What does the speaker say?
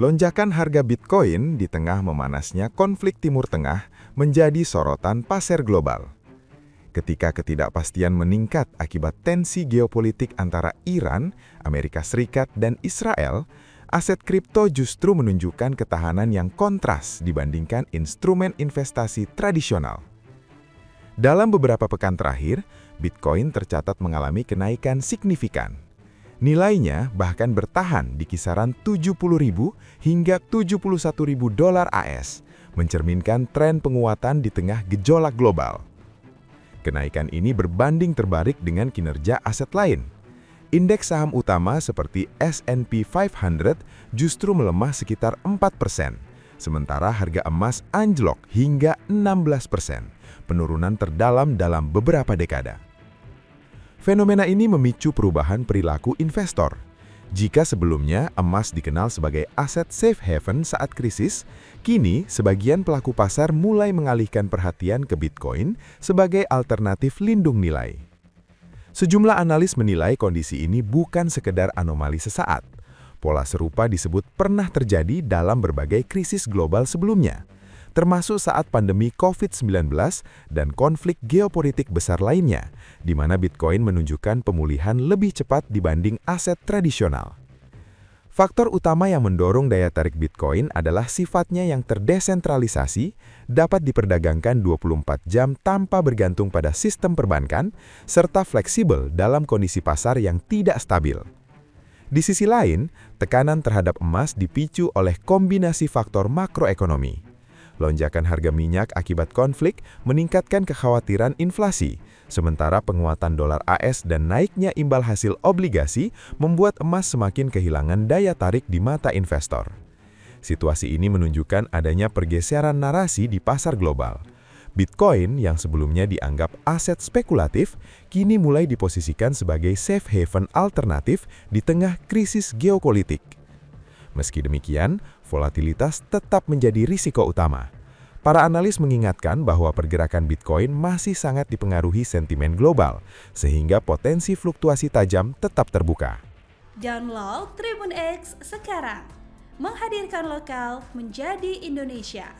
Lonjakan harga Bitcoin di tengah memanasnya konflik Timur Tengah menjadi sorotan pasar global. Ketika ketidakpastian meningkat akibat tensi geopolitik antara Iran, Amerika Serikat, dan Israel, aset kripto justru menunjukkan ketahanan yang kontras dibandingkan instrumen investasi tradisional. Dalam beberapa pekan terakhir, Bitcoin tercatat mengalami kenaikan signifikan. Nilainya bahkan bertahan di kisaran 70.000 hingga 71.000 dolar AS, mencerminkan tren penguatan di tengah gejolak global. Kenaikan ini berbanding terbalik dengan kinerja aset lain. Indeks saham utama seperti S&P 500 justru melemah sekitar 4%, sementara harga emas anjlok hingga 16%, penurunan terdalam dalam beberapa dekada. Fenomena ini memicu perubahan perilaku investor. Jika sebelumnya emas dikenal sebagai aset safe haven saat krisis, kini sebagian pelaku pasar mulai mengalihkan perhatian ke Bitcoin sebagai alternatif lindung nilai. Sejumlah analis menilai kondisi ini bukan sekedar anomali sesaat. Pola serupa disebut pernah terjadi dalam berbagai krisis global sebelumnya, termasuk saat pandemi COVID-19 dan konflik geopolitik besar lainnya, di mana Bitcoin menunjukkan pemulihan lebih cepat dibanding aset tradisional. Faktor utama yang mendorong daya tarik Bitcoin adalah sifatnya yang terdesentralisasi, dapat diperdagangkan 24 jam tanpa bergantung pada sistem perbankan, serta fleksibel dalam kondisi pasar yang tidak stabil. Di sisi lain, tekanan terhadap emas dipicu oleh kombinasi faktor makroekonomi. Lonjakan harga minyak akibat konflik meningkatkan kekhawatiran inflasi, sementara penguatan dolar AS dan naiknya imbal hasil obligasi membuat emas semakin kehilangan daya tarik di mata investor. Situasi ini menunjukkan adanya pergeseran narasi di pasar global. Bitcoin yang sebelumnya dianggap aset spekulatif, kini mulai diposisikan sebagai safe haven alternatif di tengah krisis geopolitik. Meski demikian, volatilitas tetap menjadi risiko utama. Para analis mengingatkan bahwa pergerakan Bitcoin masih sangat dipengaruhi sentimen global, sehingga potensi fluktuasi tajam tetap terbuka. Download Tribun X sekarang, menghadirkan lokal menjadi Indonesia.